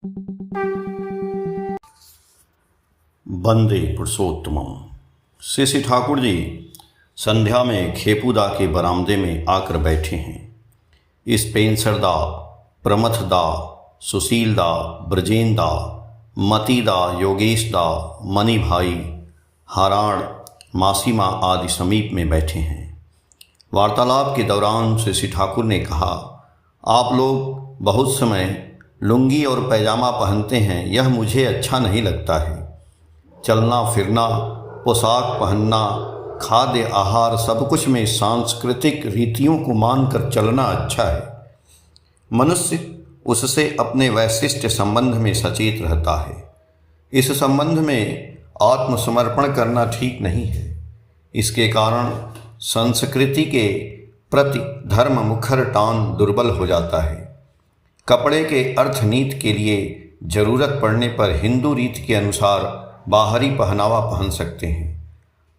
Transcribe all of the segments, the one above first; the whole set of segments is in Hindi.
वंदे पुरुषोत्तमम। श्री श्री ठाकुर जी संध्या में खेपूदा के बरामदे में आकर बैठे हैं। स्पेंसर दा, प्रमथ दा, सुशील दा, ब्रजेन दा, मती दा, योगेश दा, मनी भाई, हाराण, मासीमा आदि समीप में बैठे हैं। वार्तालाप के दौरान श्री श्री ठाकुर ने कहा, आप लोग बहुत समय लुंगी और पैजामा पहनते हैं, यह मुझे अच्छा नहीं लगता है। चलना फिरना, पोशाक पहनना, खाद्य आहार सब कुछ में सांस्कृतिक रीतियों को मानकर चलना अच्छा है। मनुष्य उससे अपने वैशिष्ट संबंध में सचेत रहता है। इस संबंध में आत्मसमर्पण करना ठीक नहीं है। इसके कारण संस्कृति के प्रति धर्म मुखर टान दुर्बल हो जाता है। कपड़े के अर्थनीति के लिए जरूरत पड़ने पर हिंदू रीति के अनुसार बाहरी पहनावा पहन सकते हैं।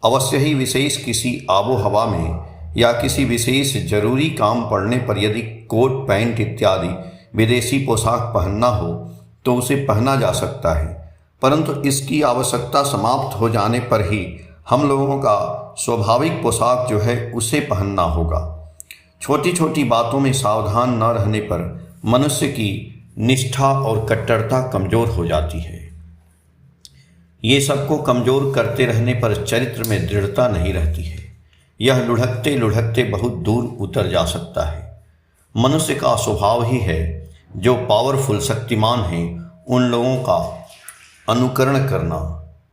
अवश्य ही विशेष किसी आबो हवा में या किसी विशेष जरूरी काम पड़ने पर यदि कोट पैंट इत्यादि विदेशी पोशाक पहनना हो तो उसे पहना जा सकता है, परंतु इसकी आवश्यकता समाप्त हो जाने पर ही हम लोगों का स्वाभाविक पोशाक जो है उसे पहनना होगा। छोटी छोटी बातों में सावधान न रहने पर मनुष्य की निष्ठा और कट्टरता कमजोर हो जाती है। ये सबको कमजोर करते रहने पर चरित्र में दृढ़ता नहीं रहती है। यह लुढ़कते लुढ़कते बहुत दूर उतर जा सकता है। मनुष्य का स्वभाव ही है, जो पावरफुल शक्तिमान हैं उन लोगों का अनुकरण करना,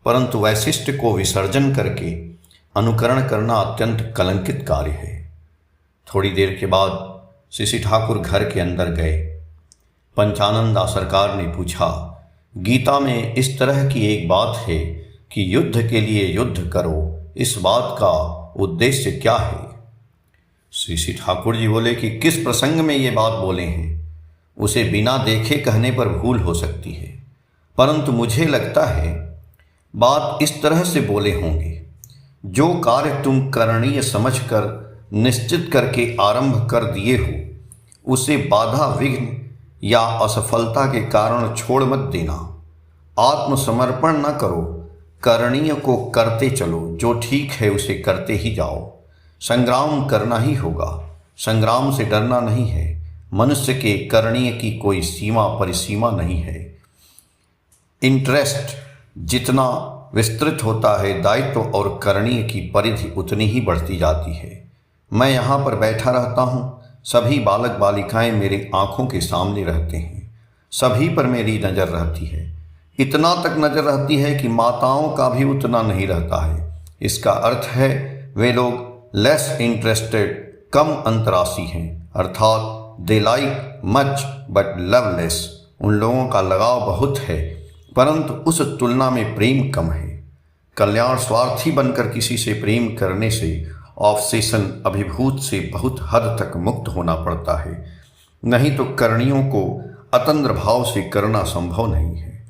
परंतु वैशिष्ट को विसर्जन करके अनुकरण करना अत्यंत कलंकित कार्य है। थोड़ी देर के बाद श्री श्री ठाकुर घर के अंदर गए। पंचानंदा सरकार ने पूछा, गीता में इस तरह की एक बात है कि युद्ध के लिए युद्ध करो, इस बात का उद्देश्य क्या है? श्री श्री ठाकुर जी बोले कि किस प्रसंग में ये बात बोले हैं, उसे बिना देखे कहने पर भूल हो सकती है, परंतु मुझे लगता है बात इस तरह से बोले होंगे, जो कार्य तुम करणीय समझकर निश्चित करके आरंभ कर दिए हो उसे बाधा विघ्न या असफलता के कारण छोड़ मत देना। आत्मसमर्पण न करो, करणीय को करते चलो, जो ठीक है उसे करते ही जाओ। संग्राम करना ही होगा, संग्राम से डरना नहीं है। मनुष्य के करणीय की कोई सीमा परिसीमा नहीं है। इंटरेस्ट जितना विस्तृत होता है, दायित्व और करणीय की परिधि उतनी ही बढ़ती जाती है। मैं यहाँ पर बैठा रहता हूँ, सभी बालक बालिकाएं मेरी आंखों के सामने रहते हैं, सभी पर मेरी नज़र रहती है। इतना तक नज़र रहती है कि माताओं का भी उतना नहीं रहता है। इसका अर्थ है वे लोग लेस इंटरेस्टेड, कम अंतरासी हैं, अर्थात they like much but love less. उन लोगों का लगाव बहुत है, परंतु उस तुलना में प्रेम कम है। कल्याण स्वार्थी बनकर किसी से प्रेम करने से ऑब्सेशन अभिभूत से बहुत हद तक मुक्त होना पड़ता है, नहीं तो करणियों को अतंद्र भाव से करना संभव नहीं है।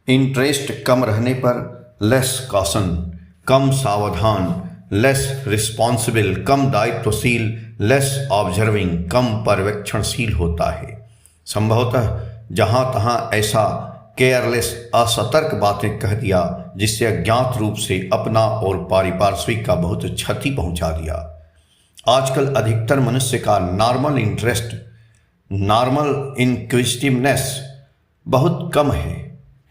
इंटरेस्ट कम रहने पर लेस कॉशन, कम सावधान, लेस रिस्पॉन्सिबल, कम दायित्वशील, लेस ऑब्जर्विंग, कम पर्यवेक्षणशील होता है। संभवतः जहाँ तहाँ ऐसा केयरलेस असतर्क बातें कह दिया जिससे अज्ञात रूप से अपना और पारिपार्श्विक का बहुत क्षति पहुंचा दिया। आजकल अधिकतर मनुष्य का नॉर्मल इंटरेस्ट, नॉर्मल इंक्विजिटिवनेस बहुत कम है।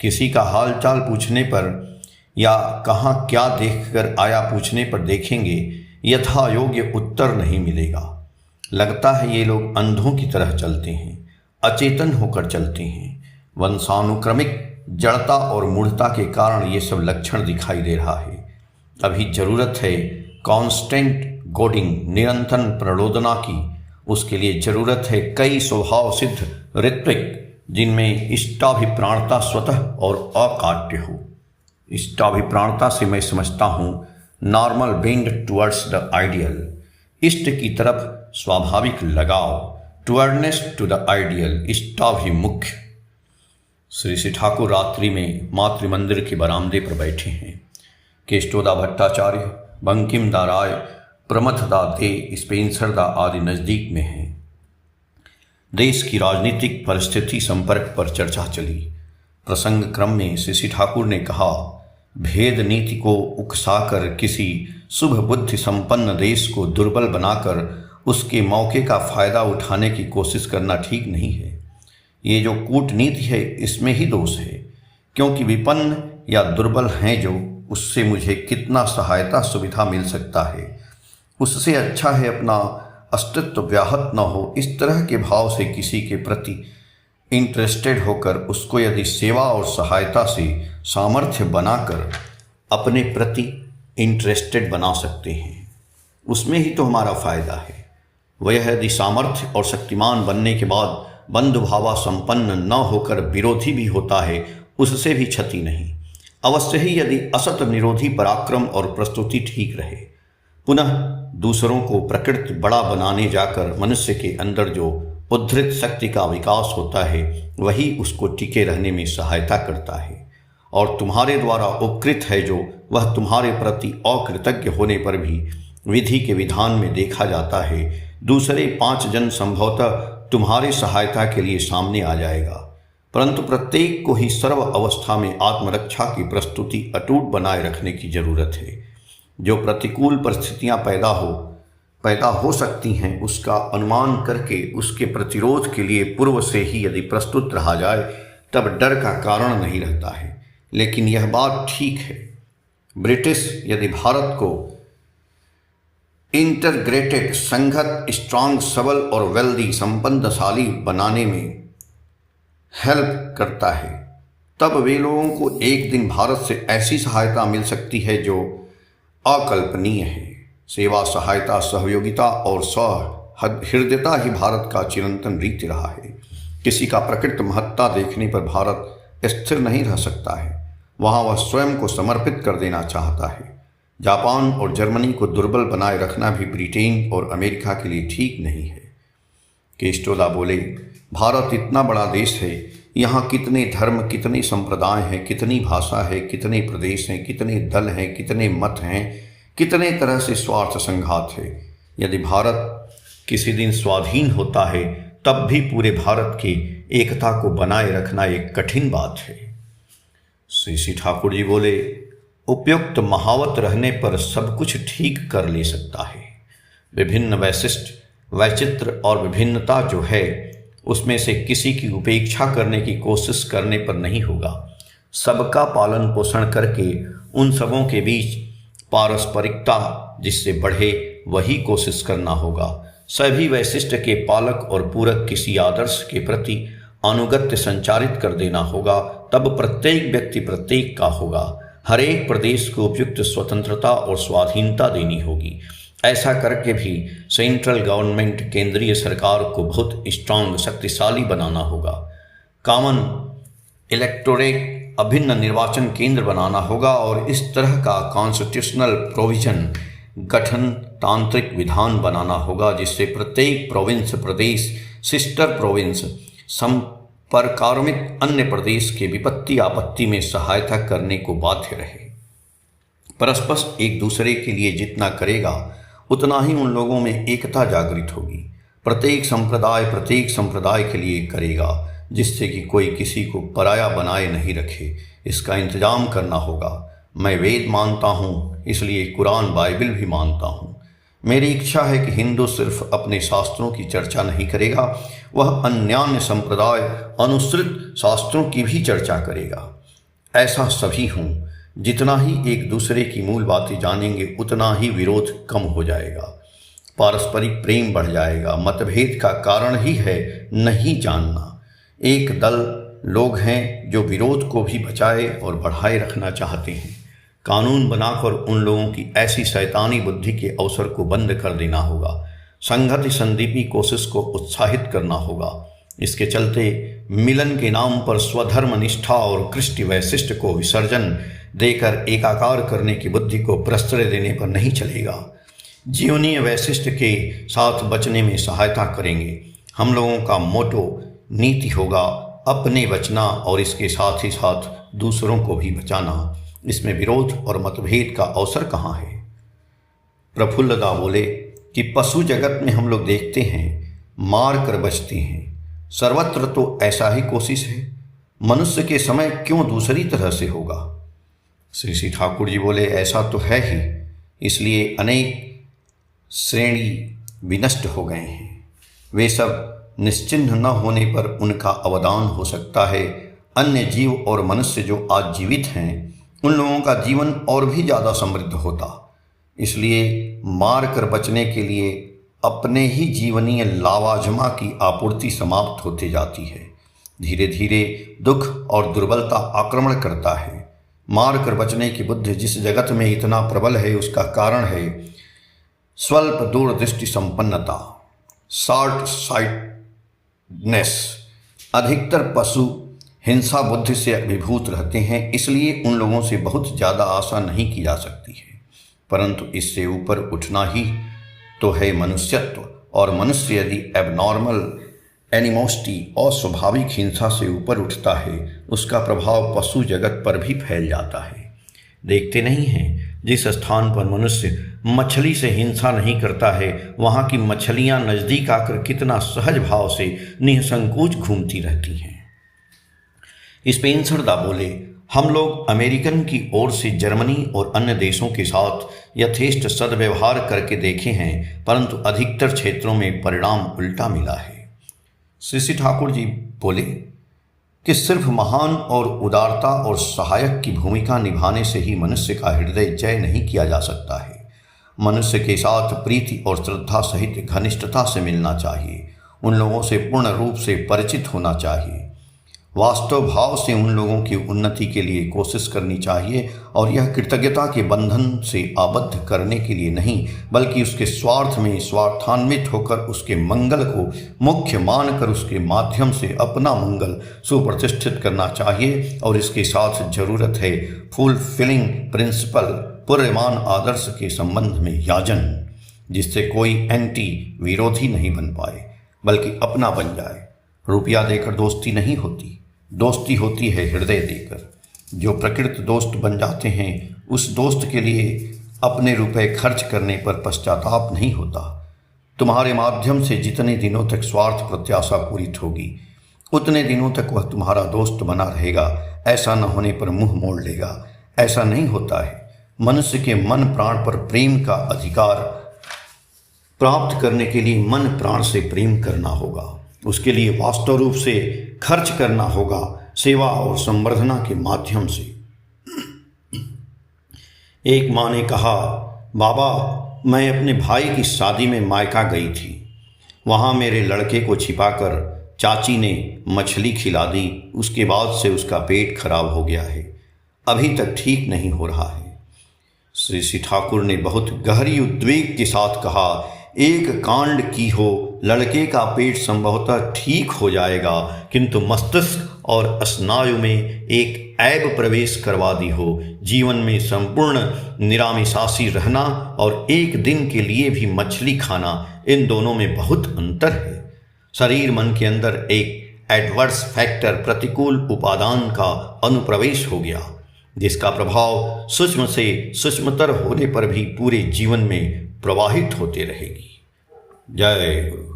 किसी का हालचाल पूछने पर या कहाँ क्या देखकर आया पूछने पर देखेंगे यथा योग्य उत्तर नहीं मिलेगा। लगता है ये लोग अंधों की तरह चलते हैं, अचेतन होकर चलते हैं। वंशानुक्रमिक जड़ता और मूढ़ता के कारण ये सब लक्षण दिखाई दे रहा है। अभी जरूरत है कांस्टेंट गोडिंग, निरंतर प्ररोदना की। उसके लिए जरूरत है कई स्वभाव सिद्ध ऋत्विक, जिनमें इष्टाभिप्राणता स्वतः और अकाट्य हो। इष्टाभिप्राणता से मैं समझता हूँ normal bend towards the ideal, इष्ट की तरफ स्वाभाविक लगाव, टुवर्डनेस टू द आइडियल, इष्टाभिमुख्य। श्री श्री ठाकुर रात्रि में मातृ मंदिर के बरामदे पर बैठे हैं। केष्टोदा भट्टाचार्य, बंकिम दा राय, प्रमथ दा दे, स्पेंसर दा आदि नज़दीक में हैं। देश की राजनीतिक परिस्थिति संपर्क पर चर्चा चली। प्रसंग क्रम में सीसी ठाकुर ने कहा, भेद नीति को उकसाकर किसी शुभ बुद्धि संपन्न देश को दुर्बल बनाकर उसके मौके का फायदा उठाने की कोशिश करना ठीक नहीं है। ये जो कूटनीति है इसमें ही दोष है, क्योंकि विपन्न या दुर्बल हैं जो, उससे मुझे कितना सहायता सुविधा मिल सकता है, उससे अच्छा है अपना अस्तित्व व्याहत न हो। इस तरह के भाव से किसी के प्रति इंटरेस्टेड होकर उसको यदि सेवा और सहायता से सामर्थ्य बनाकर अपने प्रति इंटरेस्टेड बना सकते हैं, उसमें ही तो हमारा फायदा है। वह यदि सामर्थ्य और शक्तिमान बनने के बाद बंधुभावा संपन्न न होकर विरोधी भी होता है, उससे भी क्षति नहीं। अवश्य ही यदि असत निरोधी पराक्रम और प्रस्तुति ठीक रहे, पुनः दूसरों को प्रकृति बड़ा बनाने जाकर मनुष्य के अंदर जो उद्धृत शक्ति का विकास होता है, वही उसको टिके रहने में सहायता करता है। और तुम्हारे द्वारा उपकृत है जो, वह तुम्हारे प्रति अकृतज्ञ होने पर भी विधि के विधान में देखा जाता है। दूसरे 5 जन संभवतः तुम्हारे सहायता के लिए सामने आ जाएगा, परंतु प्रत्येक को ही सर्व अवस्था में आत्मरक्षा की प्रस्तुति अटूट बनाए रखने की जरूरत है। जो प्रतिकूल परिस्थितियां पैदा हो सकती हैं, उसका अनुमान करके उसके प्रतिरोध के लिए पूर्व से ही यदि प्रस्तुत रहा जाए, तब डर का कारण नहीं रहता है। लेकिन यह बात ठीक है, ब्रिटिश यदि भारत को इंटरग्रेटेड, संघत, स्ट्रांग, सबल और वेल्दी, संपन्नशाली बनाने में हेल्प करता है, तब वे लोगों को एक दिन भारत से ऐसी सहायता मिल सकती है जो अकल्पनीय है। सेवा, सहायता, सहयोगिता और सहृदयता ही भारत का चिरंतन रीति रहा है। किसी का प्रकृत महत्ता देखने पर भारत स्थिर नहीं रह सकता है, वहाँ वह स्वयं को समर्पित कर देना चाहता है। जापान और जर्मनी को दुर्बल बनाए रखना भी ब्रिटेन और अमेरिका के लिए ठीक नहीं है। केस्टोला बोले, भारत इतना बड़ा देश है, यहाँ कितने धर्म, कितने संप्रदाय हैं, कितनी भाषा है, कितने प्रदेश हैं, कितने दल हैं, कितने मत हैं, कितने तरह से स्वार्थ संघात है। यदि भारत किसी दिन स्वाधीन होता है, तब भी पूरे भारत की एकता को बनाए रखना एक कठिन बात है। सीसी ठाकुर जी बोले, उपयुक्त महावत रहने पर सब कुछ ठीक कर ले सकता है। विभिन्न वैशिष्ट, वैचित्र और विभिन्नता जो है, उसमें से किसी की उपेक्षा करने की कोशिश करने पर नहीं होगा। सबका पालन पोषण करके उन सबों के बीच पारस्परिकता जिससे बढ़े, वही कोशिश करना होगा। सभी वैशिष्ट के पालक और पूरक किसी आदर्श के प्रति अनुगत्य संचारित कर देना होगा, तब प्रत्येक व्यक्ति प्रत्येक का होगा। हर एक प्रदेश को उपयुक्त स्वतंत्रता और स्वाधीनता देनी होगी। ऐसा करके भी सेंट्रल गवर्नमेंट, केंद्रीय सरकार को बहुत स्ट्रांग, शक्तिशाली बनाना होगा। कॉमन इलेक्टोरेट, अभिन्न निर्वाचन केंद्र बनाना होगा और इस तरह का कॉन्स्टिट्यूशनल प्रोविजन, गठन तांत्रिक विधान बनाना होगा जिससे प्रत्येक प्रोविंस, प्रदेश, सिस्टर प्रोविंस संपर्कार्मित अन्य प्रदेश के विपत्ति आपत्ति में सहायता करने को बाध्य रहे। परस्पर एक दूसरे के लिए जितना करेगा, उतना ही उन लोगों में एकता जागृत होगी। प्रत्येक संप्रदाय के लिए करेगा, जिससे कि कोई किसी को पराया बनाए नहीं रखे। इसका इंतजाम करना होगा। मैं वेद मानता हूँ, इसलिए कुरान, बाइबल भी मानता हूँ। मेरी इच्छा है कि हिंदू सिर्फ अपने शास्त्रों की चर्चा नहीं करेगा, वह अन्यान्य संप्रदाय अनुसृत शास्त्रों की भी चर्चा करेगा। ऐसा सभी हूँ। जितना ही एक दूसरे की मूल बातें जानेंगे, उतना ही विरोध कम हो जाएगा, पारस्परिक प्रेम बढ़ जाएगा। मतभेद का कारण ही है नहीं जानना। एक दल लोग हैं जो विरोध को भी बचाए और बढ़ाए रखना चाहते हैं। कानून बनाकर उन लोगों की ऐसी शैतानी बुद्धि के अवसर को बंद कर देना होगा। संगति संदीपी कोशिश को उत्साहित करना होगा। इसके चलते मिलन के नाम पर स्वधर्म निष्ठा और कृष्टि वैशिष्ट को विसर्जन देकर एकाकार करने की बुद्धि को प्रश्रय देने पर नहीं चलेगा। जीवनीय वैशिष्ट के साथ बचने में सहायता करेंगे। हम लोगों का मोटो नीति होगा अपने बचना और इसके साथ ही साथ दूसरों को भी बचाना। इसमें विरोध और मतभेद का अवसर कहाँ है। प्रफुल्लदा बोले कि पशु जगत में हम लोग देखते हैं मार कर बचते हैं, सर्वत्र तो ऐसा ही कोशिश है, मनुष्य के समय क्यों दूसरी तरह से होगा। श्री श्री ठाकुर जी बोले, ऐसा तो है ही, इसलिए अनेक श्रेणी विनष्ट हो गए हैं। वे सब निश्चिह्न न होने पर उनका अवदान हो सकता है। अन्य जीव और मनुष्य जो आज जीवित हैं, उन लोगों का जीवन और भी ज़्यादा समृद्ध होता। इसलिए मार कर बचने के लिए अपने ही जीवनीय लावाजमा की आपूर्ति समाप्त होती जाती है। धीरे धीरे दुख और दुर्बलता आक्रमण करता है। मार कर बचने की बुद्धि जिस जगत में इतना प्रबल है, उसका कारण है स्वल्प दूरदृष्टि संपन्नता, शॉर्ट साइटनेस। अधिकतर पशु हिंसा बुद्धि से अभिभूत रहते हैं, इसलिए उन लोगों से बहुत ज़्यादा आशा नहीं की जा सकती है। परंतु इससे ऊपर उठना ही तो है मनुष्यत्व, और मनुष्य यदि एबनॉर्मल एनिमोसिटी और स्वाभाविक हिंसा से ऊपर उठता है, उसका प्रभाव पशु जगत पर भी फैल जाता है। देखते नहीं हैं, जिस स्थान पर मनुष्य मछली से हिंसा नहीं करता है, वहाँ की मछलियाँ नज़दीक आकर कितना सहज भाव से निसंकोच घूमती रहती हैं। स्पेंसर दा बोले, हम लोग अमेरिकन की ओर से जर्मनी और अन्य देशों के साथ यथेष्ट सद्व्यवहार करके देखे हैं, परंतु अधिकतर क्षेत्रों में परिणाम उल्टा मिला है। श्री श्री ठाकुर जी बोले कि सिर्फ महान और उदारता और सहायक की भूमिका निभाने से ही मनुष्य का हृदय जय नहीं किया जा सकता है। मनुष्य के साथ प्रीति और श्रद्धा सहित घनिष्ठता से मिलना चाहिए। उन लोगों से पूर्ण रूप से परिचित होना चाहिए। वास्तव भाव से उन लोगों की उन्नति के लिए कोशिश करनी चाहिए, और यह कृतज्ञता के बंधन से आबद्ध करने के लिए नहीं, बल्कि उसके स्वार्थ में स्वार्थान्वित होकर उसके मंगल को मुख्य मानकर उसके माध्यम से अपना मंगल सुप्रतिष्ठित करना चाहिए। और इसके साथ जरूरत है फुलफिलिंग प्रिंसिपल, पूर्यमान आदर्श के संबंध में याजन, जिससे कोई एंटी विरोधी नहीं बन पाए, बल्कि अपना बन जाए। रुपया देकर दोस्ती नहीं होती, दोस्ती होती है हृदय देकर। जो प्रकृत दोस्त बन जाते हैं, उस दोस्त के लिए अपने रुपए खर्च करने पर पश्चाताप नहीं होता। तुम्हारे माध्यम से जितने दिनों तक स्वार्थ प्रत्याशा पूरी होगी, उतने दिनों तक वह तुम्हारा दोस्त बना रहेगा। ऐसा न होने पर मुंह मोड़ लेगा। ऐसा नहीं होता है। मनुष्य के मन प्राण पर प्रेम का अधिकार प्राप्त करने के लिए मन प्राण से प्रेम करना होगा। उसके लिए वास्तव रूप से खर्च करना होगा, सेवा और संवर्धना के माध्यम से। एक माँ ने कहा, बाबा, मैं अपने भाई की शादी में मायका गई थी। वहाँ मेरे लड़के को छिपाकर चाची ने मछली खिला दी। उसके बाद से उसका पेट खराब हो गया है, अभी तक ठीक नहीं हो रहा है। श्री श्री ठाकुर ने बहुत गहरी उद्वेग के साथ कहा, एक कांड की हो, लड़के का पेट संभवतः ठीक हो जाएगा, किंतु मस्तिष्क और स्नायु में एक ऐब प्रवेश करवा दी हो। जीवन में संपूर्ण निरामिषासी रहना और एक दिन के लिए भी मछली खाना, इन दोनों में बहुत अंतर है। शरीर मन के अंदर एक एडवर्स फैक्टर, प्रतिकूल उपादान का अनुप्रवेश हो गया, जिसका प्रभाव सूक्ष्म से सूक्ष्मतर होने पर भी पूरे जीवन में प्रवाहित होते रहेगी। जय गुरु।